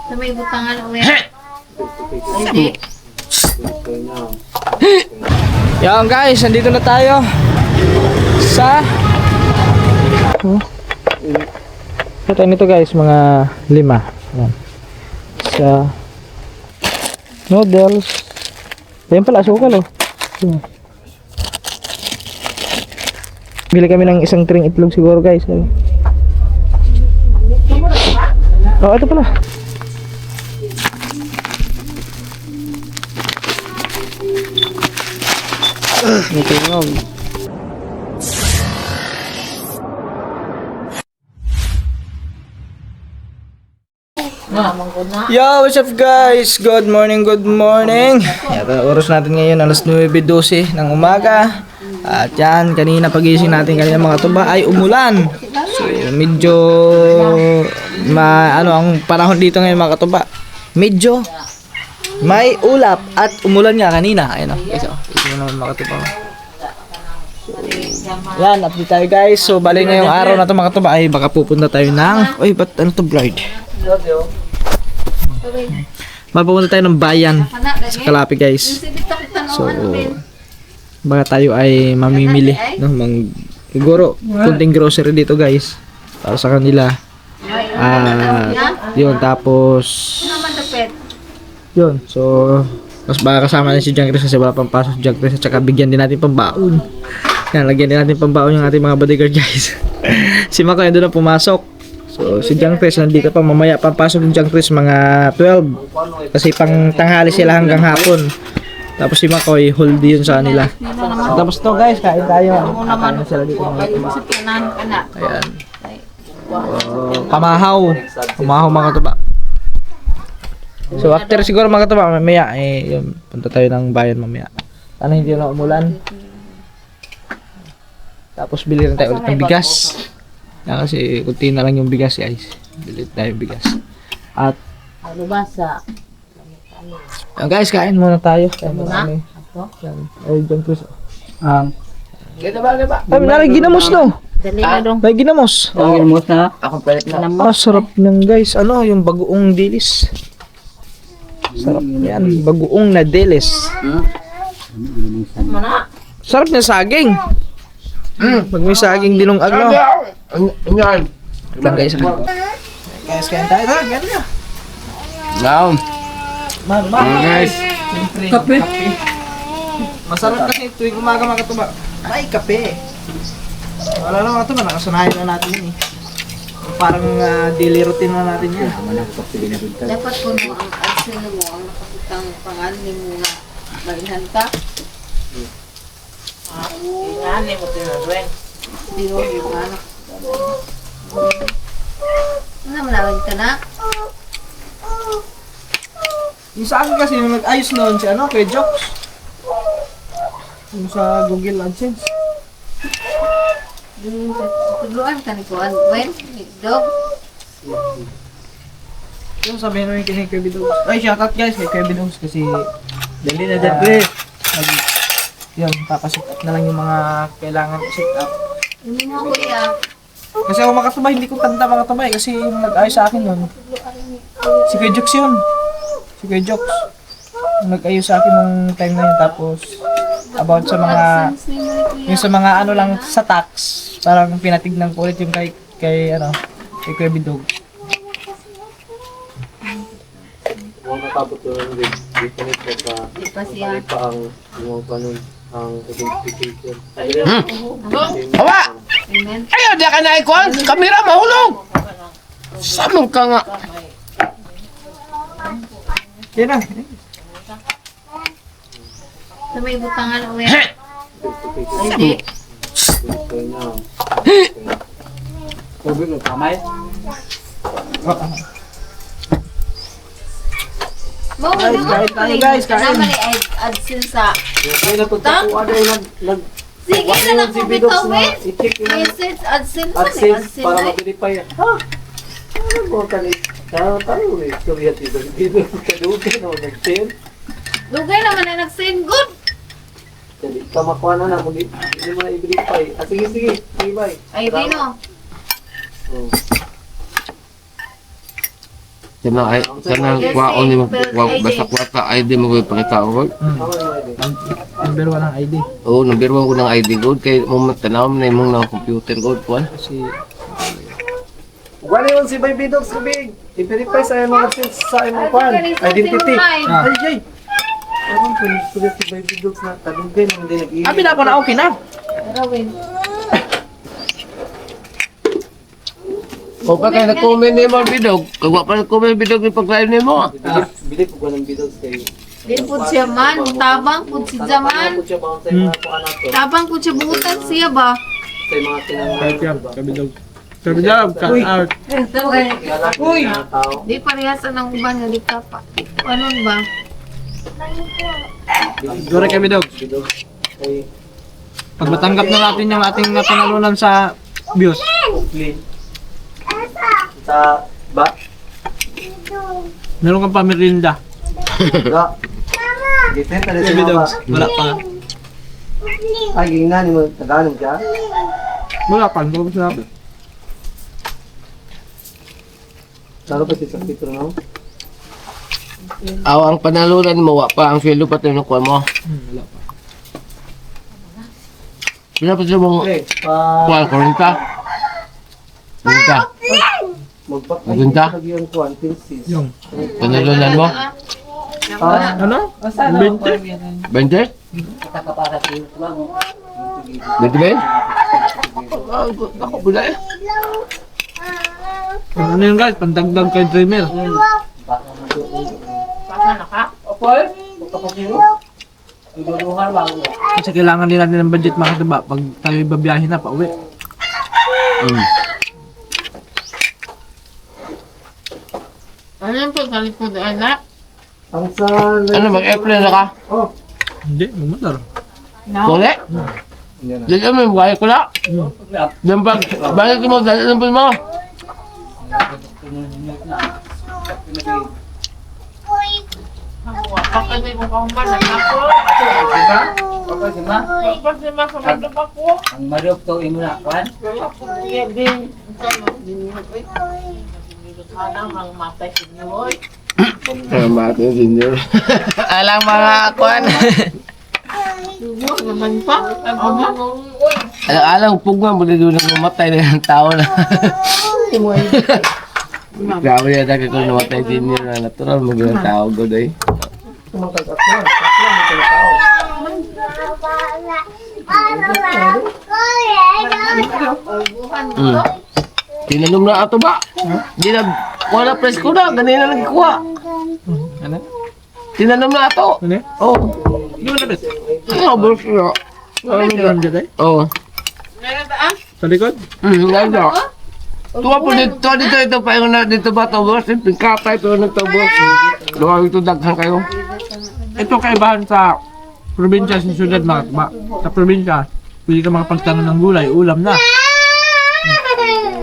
Sa may butangan uwi. Hindi. Yan guys, nandito na tayo sa ito nito guys, mga 5. Yan. Sa noodles. Ayan pala, asukal oh. Bili kami ng isang tring itlog siguro guys. Oh, ito pala. Ito yung yo, what's up guys? Good morning, good morning. Ito, oras natin ngayon alas 9:12 ng umaga. At yan, kanina pagising natin kanina mga tuba ay umulan. So medyo ang panahon dito ngayon mga katuba. Medyo may ulap at umulan nga kanina. Ayun o, guys o. Ito naman mga katuba. Yan, update tayo guys. So bali ngayong araw na ito mga katuba ay baka pupunta tayo ng uy, ba't ano to blurred? Mapupunta tayo ng bayan sa Kalapi guys. So baka tayo ay mamimili no, siguro kunting grocery dito guys para sa kanila. Yun, tapos yun, so mas baka kasama na si John Chris kasi wala pang pasok si John Chris at saka bigyan din natin pambaon. Yan, lagyan din natin pambaon yung ating mga bodyguard guys. Si Mako yun doon na pumasok. So si John Chris nandito pa, mamaya papasok yung John Chris mga 12 kasi pang tanghali sila hanggang hapon. Tapos si Makoy hold yun sa kanila. So, tapos to guys, kain tayo. Kain na sila dito mga tuba. Ayan. Pamahaw mga tuba. So after siguro mga tuba mamaya yun, punta tayo ng bayan mamaya. Sana hindi na umulan. Tapos bili rin tayo ulit ng bigas. Yan kasi kunti na lang yung bigas guys. Bili tayo bigas. At Alubasa. yan guys, kain muna tayo. Kain muna kami. Yan. Ay, John Chris. Ay, may ginamos no? Dali na dong. May ginamos. Ginamos na. Ako palit na. Sarap nyan guys. Ano, yung bagoong dilis. Sarap yan. Bagoong na dilis. Sarap niya saging. Pag may saging dinong agno. Yan. Lang guys. Guys, kain tayo. Tara, kain na. Now. Guys. Kape. Masarap kasi tuwing umaga mga katuba. Ay, kape. Wala na mga katuba, nakasanayan na natin yun eh. Parang daily routine na natin yun. Dapat puno ang adsin mo, ang nakapitang pangalan mo na mailhan ka. Ingani mo tinaswen. Biro yung anak. Ano malawag ka na? Yung sa akin kasi yung nag-ayos noon si ano, kay Jokes. Yung sa Google AdSense. Tugluan ka ni Kuan, Gwen? Dog? Yung sabihin namin kay Kirby Dogs. Ay, shoutout guys kay Kirby Dogs kasi dali na dyan Chris. Yun, papasit up na lang yung mga kailangan i-sit up. Hindi mo kuya. Kasi ako makatubay, hindi ko kanta makatubay kasi yung nag-ayos sa akin nun. Si Kuya Jokes yun. Si Kuya Jokes. Yung nag-ayos sa akin nung time na yun. Tapos, about sa mga, yung sa mga ano lang sa tax, parang pinatignan ko ulit yung kay Kuya Bidog. Huwag natapot yung definite sa Di pa siya. pa ang yung kanon ang identification. Hawa! Amen. Ayaw, di ka na ikuan. Kamera mahulog. Samong ka nga. Yan na. Sa may butangan uwi. Hindi. Tubig ng kamay. Mo, Guys, kain guys, kain. naman ay adsin sa Kaya napagtakuha na yung sige na lang kung bitawin. i-check yung Message adsin man eh. AdSense Adsin para na eh. mag-verify. Ha? Ano mo kanil? Tayo eh. Kaya dito kadugan o nag-send. Dugay naman ay nag-send good. Jadi ka makuha na kung hindi mo na i-verify. Sige. Sige, bye. Ay, Dino. Oh. Sana kwaon ni mo basta kwa ka ID mo ko ipakita ko. Number 1 ang ID. Oo, number 1 ko ng ID code kay mo tanaw na imong ng computer code kuan. Kasi Wala yun si Baby Dogs kubig. I-verify sa mga sa imong kwan. Identity. Ah. Ay, jay. Ako po si Baby Dogs na talugay nang hindi nag-iinit. abi na ako na okay na. Rawin. O pa kay na-comment ni mo bidog. Kagwa pa na-comment bidog ni pag-live ni mo. Bili po ko ng Dogs kayo. Di po siya man, tabang po si Zaman. Ako siya ba sa mga kuan nato? Tabang po siya buutan siya ba? Sa mga kinang Kabidog. Kabidog, cut out. Uy! Di parehasan ng uban nga di ka pa. Ano ba? Dure kabidog. Ay, Pag matanggap na natin yung ating napanalunan sa views. clean. Sa ba? Meron kang pamirinda. Ga. Giten tadi si Kabidog. mama. Wala pa. Ay, gingan mo Tagalog ka? Wala pa. Hindi ko sinabi. Laro pa si Petro no? Aw ang panalunan mo wa pa ang sweldo pa tayo kuan mo. Wala pa. Pila pa sa mong Okay, kuan 40. 40. Maganda? Yung kuan, pinsis. Yung. Panalunan mo? Ano? 20? 20? 20 ba? Ako pula eh. Ano yun guys? Pandagdag kay Dreamer. Kasi kailangan din natin ng budget mga katiba pag tayo babiyahin na pa uwi. Ano yung pagkalikod anak? Ang sa... Ano mag-airplane na ka? Oh. Hindi, mamotor. Kule? Dili kami buhay ko na. Then pag balik mo, dali lang po mo. Pagkalit mo kang manan ako. Papa, si Ma? Pag si Masa madap ako. Ang marop to imo na, kuan? Din. Sana mang matay si Noy. Salamat yung senior. Alang mga kuan. Subo naman pa. Ano? Alang pugman, muli doon na mamatay na ng tao na. Grabe yan, dahil kung namatay senior na natural, magandang tao ko doy. Tumagkakaklan. Kaklan mo sa tao. Tinanong na ato ba? Di na, wala presko na, ganina lang ikuha. Ano? Tinanong na ato. Ano? Oo. Hindi mo nabit. Ano, boss na? Ano yung dyan eh? Oo. Meron ba? Sa likod? Ganda. Tuwa po dito, ito pa yung na dito ba ito, boss? Pingkatay pero nito, boss. Luwa ito, daghan kayo. Ito kaibahan sa probinsya sa syudad mga katiba. Sa probinsya, pwede ka makapagtanong ng gulay, ulam na.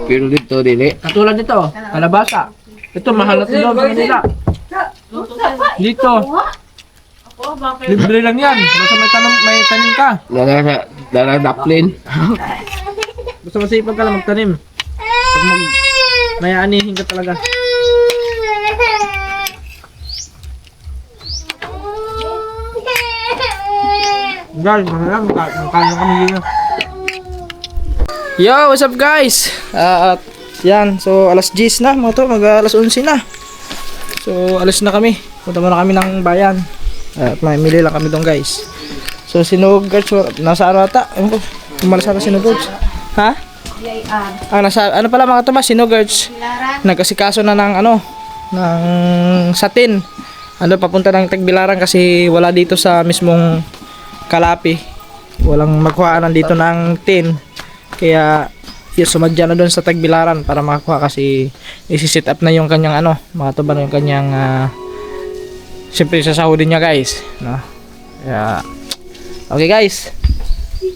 Pero dito, dili. Katulad nito, kalabasa. Ito, mahal na ito sa kanila. Dito, Ako, bakit? libre lang yan. Basta may tanim ka. Daplin. Basta masipag ka lang magtanim. Pag may anihin ka talaga. Guys, mga lang, kaya kami dito. Yo, what's up guys? At yan, so alas 10 na mga to, mag alas 11 na. So alas na kami, punta muna kami ng bayan. At may mili lang kami doon guys. So sinuguards, nasa arata, ewan ko, umalas ata sinuguards. Ha? Nasa, ano pala mga Tomas, sinuguards. Nagkasikaso na ng ano, ng satin. Ano, papunta ng Tagbilaran kasi wala dito sa mismong Kalapi. Walang magkuhaan dito ng tin. Kaya yun, sumadya na doon sa Tagbilaran para makakuha kasi isi-set up na yung kanyang ano, mga tuba na yung kanyang siyempre sasahodin niya guys, no? Kaya okay guys,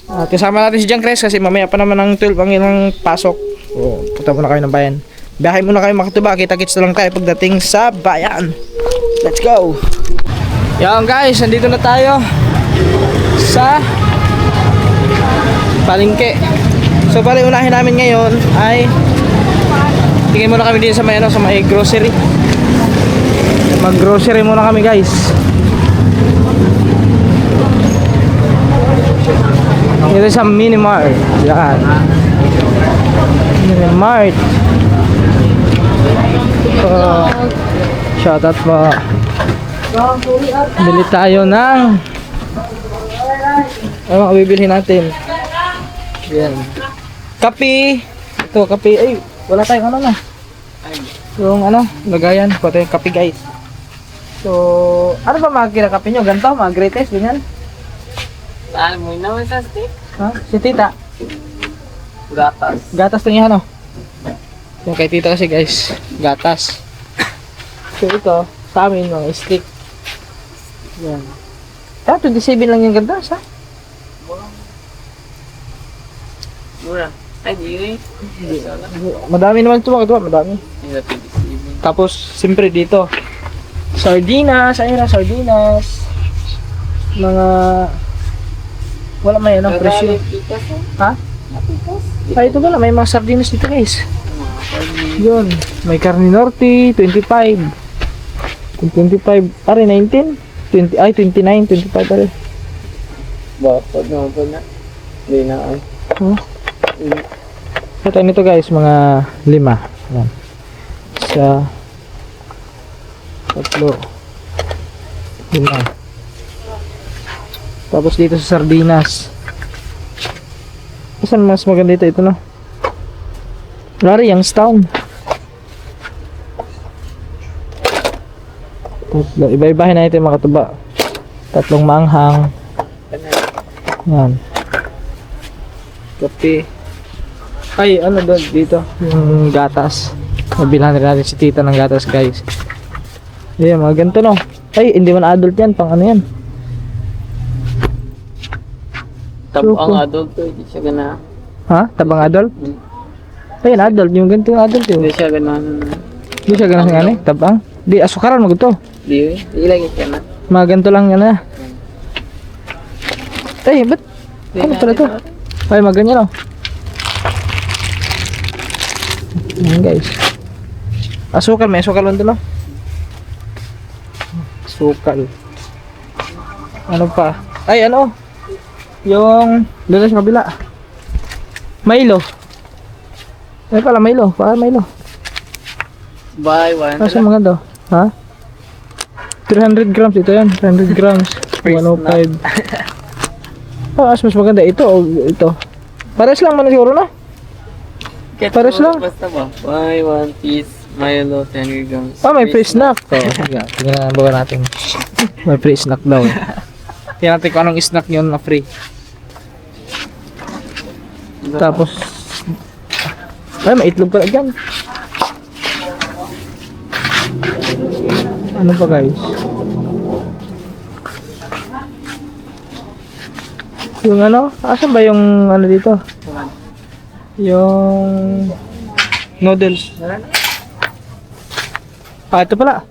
at kasama natin si John Cres kasi mamaya pa naman ng 12 ang ilang pasok. So punta muna kayo ng bayan, biyahe muna kayo mga tuba, kita-kits na lang tayo pagdating sa bayan. Let's go. Yan guys, nandito na tayo sa palengke. So bali unahin namin ngayon ay tingin muna kami din sa may ano, sa may grocery. Mag-grocery muna kami guys. Ito sa Minimart. Yan. Minimart. Shoutout po. Bili tayo ng ano mga bibilhin natin. Yan. Kape. Ito, kape. Ay, wala tayong ano na. Yung ano, lagayan. Ito yung kape guys. So, ano ba mga kinakape nyo? Ganito, mga greatest, ganyan. Saan mo naman sa stick? Ha? Si tita. Gatas. Gatas to niya ano? Yung kay tita kasi guys, gatas. So ito, sa amin mga stick. Yan. 27 lang yung gatas ha? Mura. Ay, di Madami naman ito mga madami. Tapos, siyempre dito, sardinas, ayun na, sardinas. Mga, wala may anong presyo. Ha? Ay, ito pala, may mga sardinas dito guys. Yun, may Carne Norte, 25. 25, pare 19? 20, ay 29, 25 pare. Bakit naman po na? Hindi na ay. Huh? Ito nito guys, mga 5. Yan. Isa, 3, 5. Tapos dito sa sardinas. Saan mas maganda ito no? Rari, Youngstown. Iba-ibahin natin mga tuba. 3 manghang. Yan. Kape. Ay, ano doon dito? Yung gatas. Mabilhan rin natin si tita ng gatas guys. Ayan, mga ganito no. Ay, hindi man adult yan. Pang ano yan? Ang adult to, hindi siya gana. Ha? Tabang adult? Ayun, adult. Yung ganito yung adult yun. Hindi siya gana. Hindi siya ganun nga eh. Tabang. Di, asukaran mo ito. Di, ilagay siya na. Mga ganito lang yan ah. Ay, ba't? Ano pala ito? Ay, mga ganyan oh. Ayan guys. Asukal, may asukal lang doon oh. Asukal. Ano pa? Ay, ano? Yung doon sa kabila. Milo. Ay pala Milo, para Milo. Buy one. Asa mga to? Ha? 300 grams ito yan, 300 grams. 105. Oh, mas maganda ito o ito. Pares lang man siguro na. Pares lang. Basta ba? Buy one piece Milo 10 grams. Oh, may free snack. Oh, sige. Tingnan ba natin. May free snack daw. Tingnan natin kung anong snack yun na free. Tapos ay, may itlog pala dyan. Ano pa guys? Yung ano? Asan ba yung ano dito? Yung noodles. Ah, ito pala.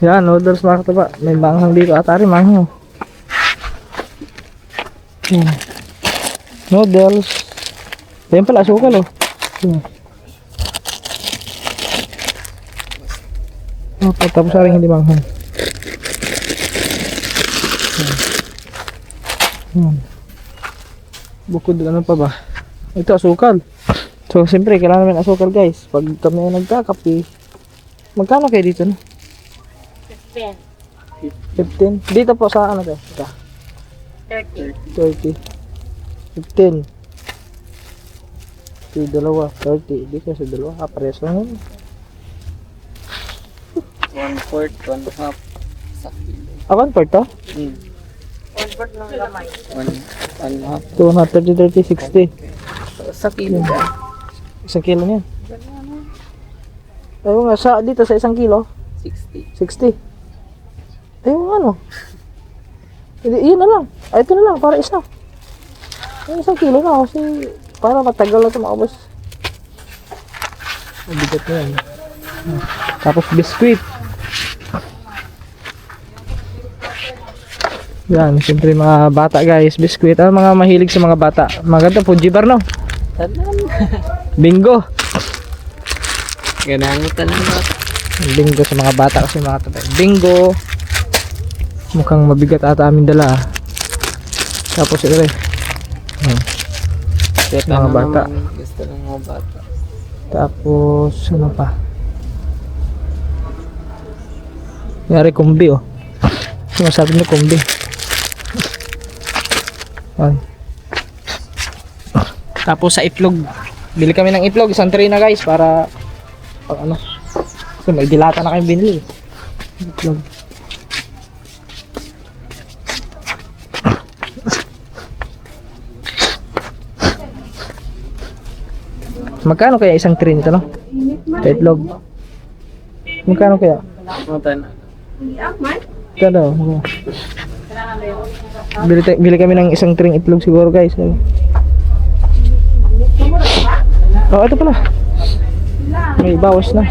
Yan, noodles mga katabi. May manghang dito. Atari, manghang. Yan. Noodles. Yan pala, asukal oh. Yan. Okay, tapos aring hindi manghang. Yan. Bukod ano pa ba? Ito, asukal. So, siyempre, kailangan namin asukal guys. Pag kami nagkakape, magkano kayo dito no? 15. Dito po sa ano to? Ito. 30. 15. Ito dalawa. 30. Dito sa dalawa. Pares lang yun. 1/4, 1/2 sa kilo. Ah, 1/4 to? 1/4 ng lamay. 1/2 230, 30, 60. sa kilo ba? Isang kilo niyan. Ayun nga, sa, dito sa isang kilo, 60. 60. Ayun ano. Yun na lang. Ay, ito na lang, para isa. Ay, isang kilo na kasi para matagal na ito maubos. Mabigat na yan. Tapos biskuit. Yan, siyempre mga bata guys, biskuit. Ano mga mahilig sa mga bata? Maganda po, Fuji bar no? Tanan. Bingo. Ganang tanan ba? Bingo sa mga bata kasi mga tatay. Bingo. Mukhang mabigat ata aming dala. Tapos ito rin. Set mga bata. Gusto ng mga bata. Tapos ano pa? Yari kumbi oh. Masabi niyo kumbi. Ayan. Tapos sa itlog. Bili kami ng itlog. Isang tray na guys para pag ano. So may dilata na kayong binili. Itlog. Magkano kaya isang tray nito no? Sa itlog. Magkano kaya? Magkano? Bili kami ng isang tray itlog siguro guys. Oh, ito pala. May bawas na.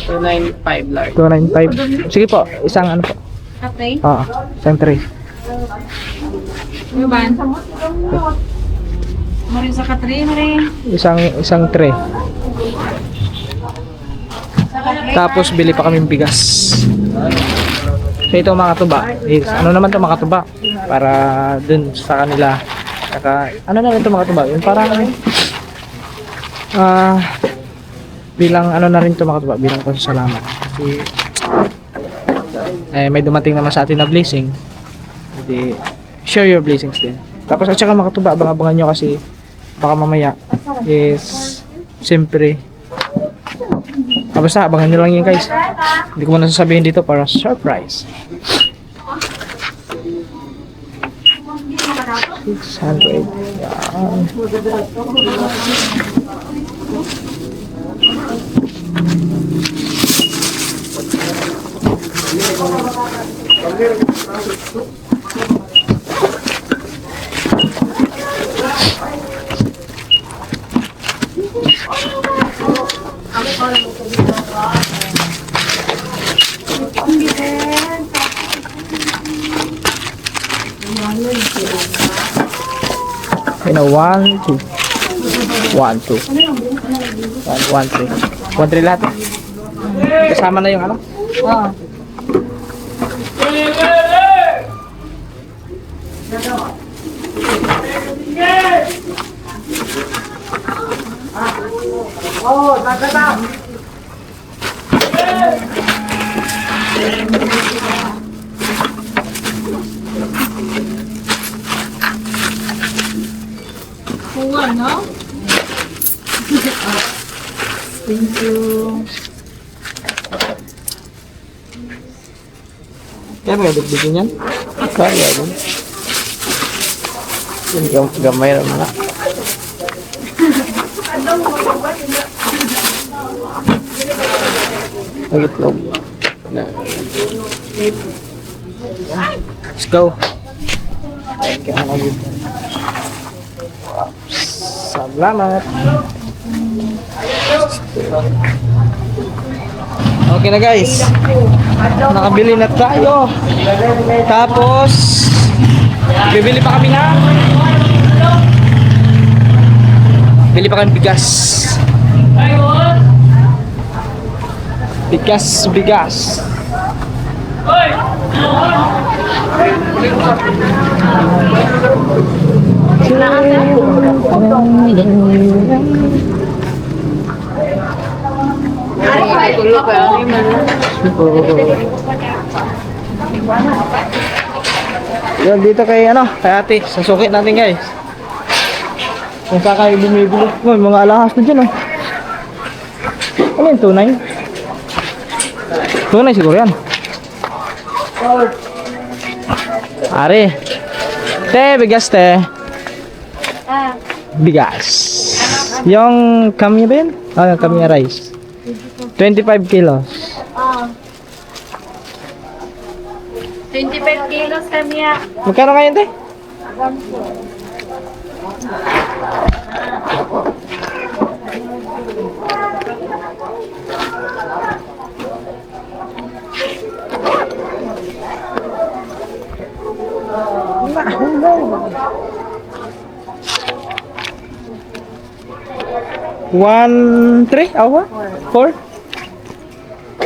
295 large. 295. Sige po, isang ano po? Katay? Oo, isang tray. Ano ba? Marin sa katay, marin. Isang tray. Tapos bili pa kaming bigas. So ito mga tuba. Ano naman 'to mga tuba? Para dun sa kanila. Saka ano na rin 'to mga tuba? Yung parang bilang ano na rin 'to mga tuba, bilang pasasalamat. Kasi may dumating naman sa atin na blessing. Hindi share your blessings din. Tapos at saka mga tuba, abang-abangan nyo kasi baka mamaya is siyempre basta abangan nyo lang yun guys. Hindi ko muna sasabihin dito para surprise. 600. Yan. Okay na, 1, 2. 1, 2. 1, 3. 1, 3 lahat. Kasama na yung ano? Oo. Kuha, no? Thank you. Kaya may dagdagin yan? Kaya din. Yung gamay naman na. Itlog. Let's go. Salamat. Okay na guys. Nakabili na tayo. Tapos bibili pa kami na. Bili pa kami bigas. Bigas. Yan dito kay kay ate, sasukit natin guys. Kung saan kayo bumibili. May mga alahas na dyan Ano yung tunay? Tunay siguro yan. Are. Te, bigas te. Bigas. Yung kami ba yun? Yung kami rice. 25 kilos. 25 kilos kami ya. Magkano ngayon te? One, three, awa? 4?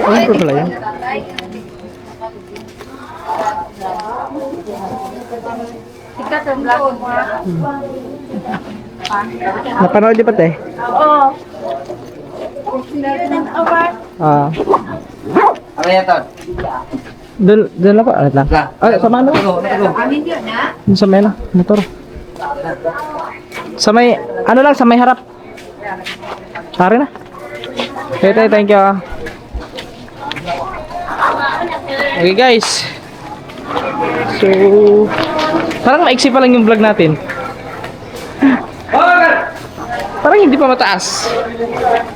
Ano ko pala yan? Napanood di ba te? Oo. Ah. Ano yan, Ton? Doon lang po. Alit lang. Ay, sa mano? Amin yun, ha? Sa may na, motor. Sa may, ano lang, sa may harap. Sari na. Okay, thank you. Okay guys. So, parang maiksi pa lang yung vlog natin. Parang hindi pa mataas.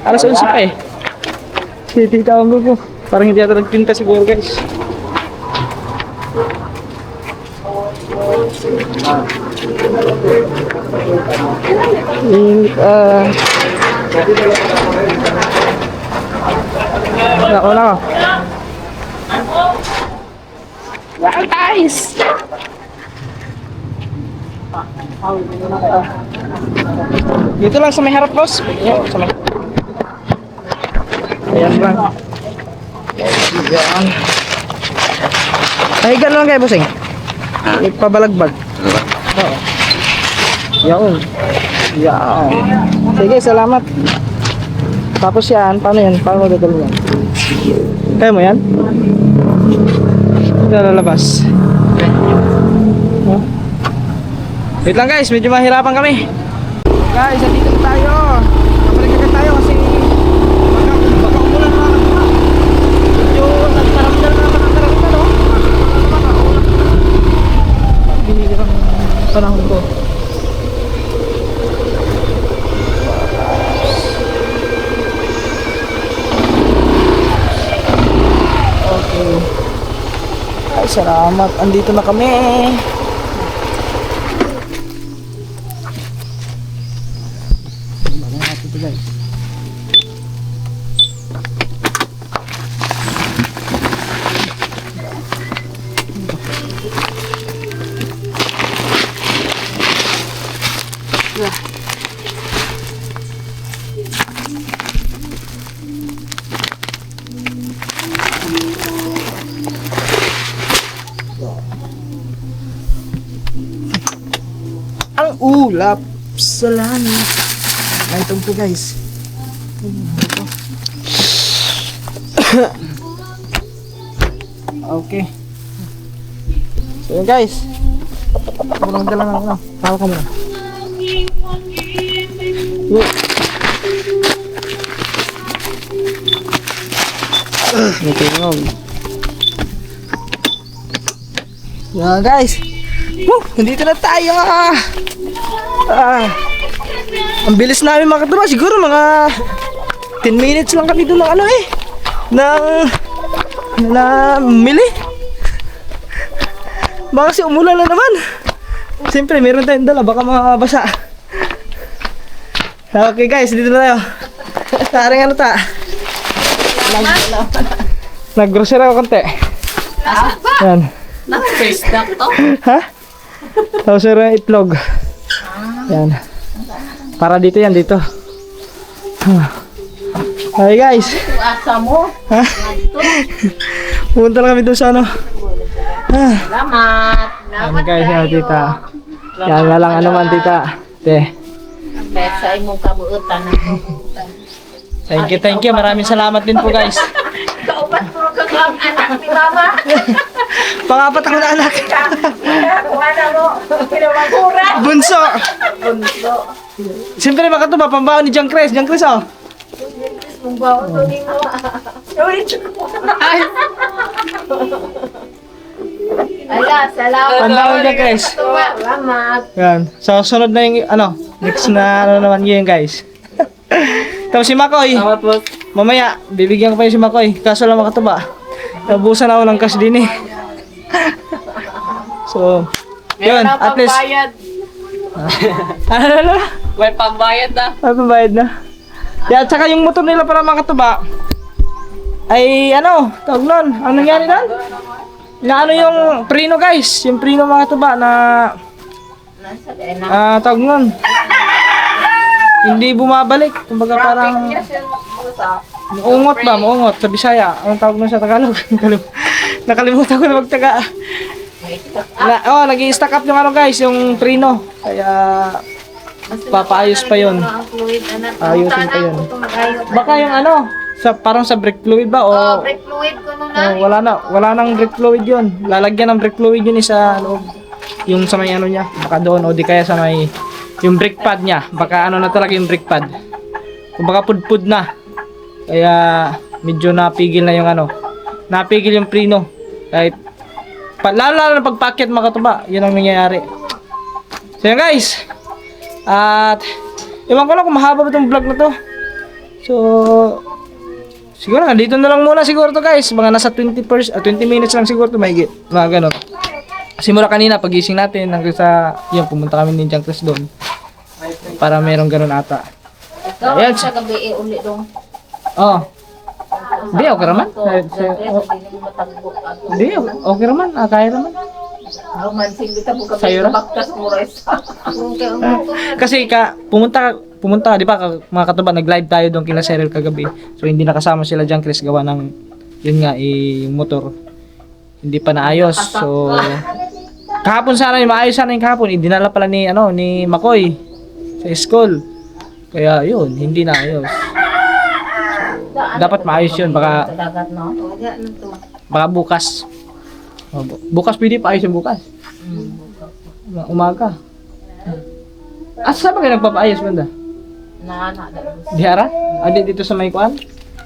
Alas 11 pa eh. Si tita ko po. Parang hindi ata nagtinta siguro guys. Nako na ko. Wow, guys! Dito lang sa may harap, boss. Ayan, sa may... Ayan lang. Ayan. Ay, gano'n lang kayo, bossing. Ipabalagbag. Oo. Yan. Yan. Sige, salamat. Tapos yan, paano yan? Paano mo dadalo yan? Kaya mo yan? Hindi na lalabas. Huh? Wait lang guys, medyo mahirapan kami. Guys, nandito na tayo. Kapalik agad tayo kasi baka umulan na naman. Medyo nagparamdal na naman ang karamdal, no? Binili ng panahon ko. Okay. Ay, salamat. Andito na kami. Ang ulap sa langit. Ay, itong to guys. Okay. So yun guys. Walang dala ng ano. Tawa ka muna. Okay, no. Yan guys. Woo! Nandito na tayo! Ang bilis namin makataba. Siguro mga 10 minutes lang kami doon ng ano eh. Mili. Baka kasi umulan na naman. Siyempre, meron tayong dala. Baka mabasa. Okay guys, dito na tayo. Taring ano ta? Nag-grocery ako konti. Yan. Naka-face duck to? Ha? Tapos meron yung itlog. Yan. Para dito yan, dito. Hi guys. Asa mo? Ha? Pumunta lang kami doon sa ano. Salamat. Yan guys, yan tita. Yan nga lang ano man tita. Te. Sa imong kabuutan ako. Thank you. Maraming salamat din po guys. Kaupat mo kang anak ni mama. Pangapat ako na anak. Kung ano mo, pinamagura. Bunso. Siyempre baka ito ba, pambaon ni John Chris. John Chris oh. Mong baon to ni mo. Ala, salamat. Pambaon ni John Chris. Salamat. Yan. So sunod na yung ano, next na ano naman yun guys. Tapos si Makoy. Mamaya, bibigyan ko pa yung si Makoy. Kaso lang makataba. Nabusan ako ng cash din eh. So, yun, at least. Ano? May pambayad na. May pambayad na. Yeah, at saka yung motor nila para makataba. Ay ano, tawag nun. Ano nangyari nun? Na ano yung preno guys. Yung preno makataba na tawag nun. Hindi bumabalik. Kumbaga parang Muungot ba? Muungot. Sa Bisaya. Anong tawag nun sa Tagalog? Nakalimutan ko na magtaga. Nag-i-stack up yung ano guys, yung prino. Kaya, papaayos pa yun. Ayusin pa yun. Baka yung ano, parang sa brake fluid ba? O, Brake fluid ko nung na. wala nang brake fluid yun. Lalagyan ng brake fluid yun sa loob. Yung sa may ano niya. Baka doon o di kaya sa may, yung brake pad niya. Baka ano na talaga yung brake pad. Kung baka pudpud na. Kaya, medyo napigil na yung ano. Napigil yung prino. Kahit, lalo na pagpaket mga katuba, yun ang nangyayari. So yan guys. At ewan ko lang kung mahaba ba itong vlog na to. So siguro nga dito na lang muna siguro to guys. Mga nasa 20 minutes lang siguro to mahigit. Mga ganun. Simula kanina pagising natin hanggang sa yun pumunta kami ni John Chris doon. Para merong ganun ata. Ayan. Sa gabi uli dong. Oh. Hindi, okay raman. Hindi, okay raman. Kaya raman. Sa'yo ra? Kasi pumunta, di ba, mga katuba, nag-live tayo doon kila Cyril kagabi. So hindi nakasama sila John Chris gawa ng, yun nga, yung motor. Hindi pa naayos. So, kahapon sana, maayos sana yung kahapon. Dinala pala ni Makoy sa school. Kaya yun, hindi naayos. Dapat maayos yun, baka bukas. Bukas pwede pa ayos yung bukas. Umaga. Asa ba kayo nagpapaayos banda? Di hara? Adi dito sa may kuan?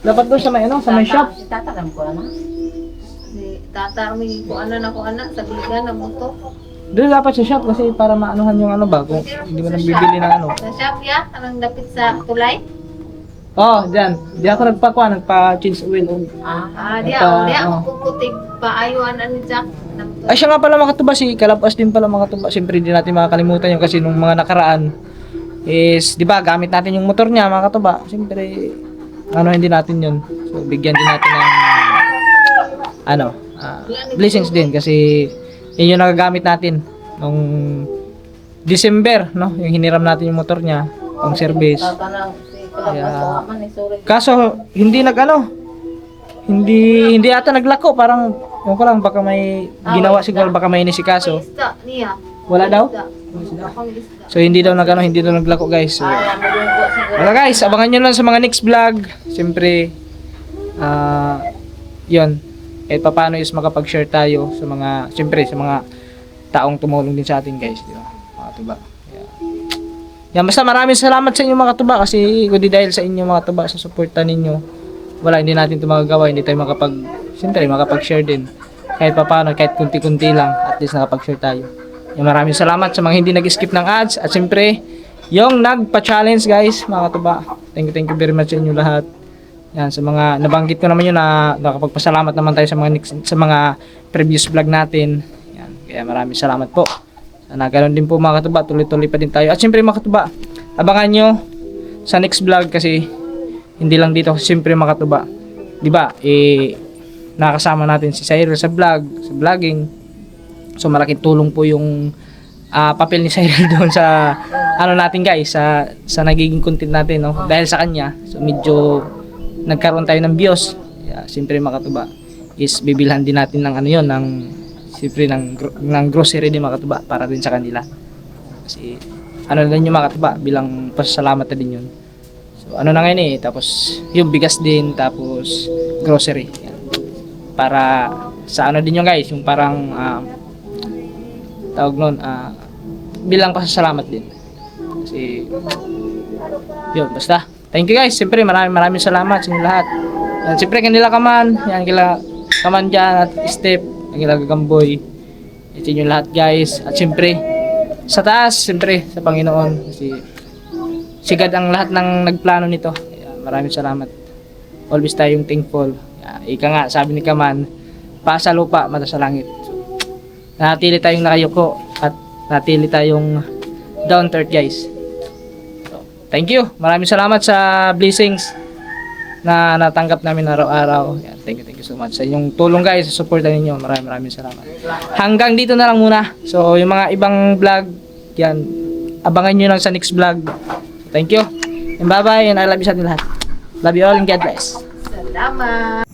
Dapat doon sa may sa may shop. Si Tata lang ko na. Si Tata may ko na ko sa biligan na moto. Doon dapat sa shop kasi para maanuhan yung ba kung hindi mo nang bibili ng ano. Sa shop ya, anong dapit sa tulay? Oh, diyan. Di ako nagpa-change oil. Di ako kukutig paayuan ani Jack. Ay siya nga pala mga katuba, si Kalabas din pala mga katuba. Siyempre hindi natin makakalimutan yun kasi nung mga nakaraan is, di ba, gamit natin yung motor niya mga katuba. Siyempre, hindi natin yun. So, bigyan din natin ng blessings din kasi yun yung nagagamit natin nung December, no? Yung hiniram natin yung motor niya pang service. Kaya, kaso hindi hindi ata naglako, parang yung ko lang baka may ginawa siguro, baka may inisikaso. Wala daw? So hindi daw naglako guys. So, guys, abangan nyo lang sa mga next vlog. Siyempre yun, paano is makapag-share tayo sa mga, siyempre sa mga taong tumulong din sa atin guys, di ba? Mga tuba. Yan, basta maraming salamat sa inyo mga tuba kasi kundi dahil sa inyo mga tuba, sa suporta ninyo, hindi natin ito magagawa, hindi tayo makapag-share din. Kahit paano, kahit kunti-kunti lang, at least nakapag-share tayo. Yan, maraming salamat sa mga hindi nag-skip ng ads, at siyempre, yung nagpa-challenge guys, mga tuba. Thank you very much sa inyo lahat. Yan, sa mga, nabanggit ko naman yun na nakapagpasalamat naman tayo sa mga previous vlog natin. Yan, kaya maraming salamat po. Sana ganoon din po mga katuba, tuloy-tuloy pa din tayo. At siyempre mga katuba, abangan nyo sa next vlog kasi hindi lang dito, siyempre mga katuba, di ba, nakasama natin si Cyril sa vlogging. So malaking tulong po yung papel ni Cyril doon sa natin guys, sa nagiging content natin, no? Dahil sa kanya, so medyo nagkaroon tayo ng views. Siyempre mga katuba, is bibilhan din natin ng siyempre ng grocery din mga katuba para din sa kanila. Kasi din yung mga katuba bilang pasasalamat na din yun. So na ngayon tapos yung bigas din, tapos grocery. Yan. Para sa din yung guys, yung parang tawag nun, bilang pasasalamat din. Kasi yun, basta. Thank you guys, siyempre maraming salamat sa inyo lahat. Yan, siyempre kanila Kaman, yan kila Kaman dyan at Step, kila Gagamboy, ito yung lahat guys. At siyempre sa taas, siyempre sa Panginoon, kasi sigad ang lahat ng nagplano nito. Kaya maraming salamat, always tayong thankful. Ika nga sabi ni Kaman, pa sa lupa mata sa langit. So, natili tayong nakayuko at natili tayong down to earth guys. So, thank you, maraming salamat sa blessings na natanggap namin araw-araw. Yan, thank you so much sa inyong tulong guys, sa suporta ninyo. Maraming salamat. Hanggang dito na lang muna. So yung mga ibang vlog, yan, abangan nyo lang sa next vlog. Thank you and bye bye, and I love you sa atin lahat. Love you all and God bless. Salamat.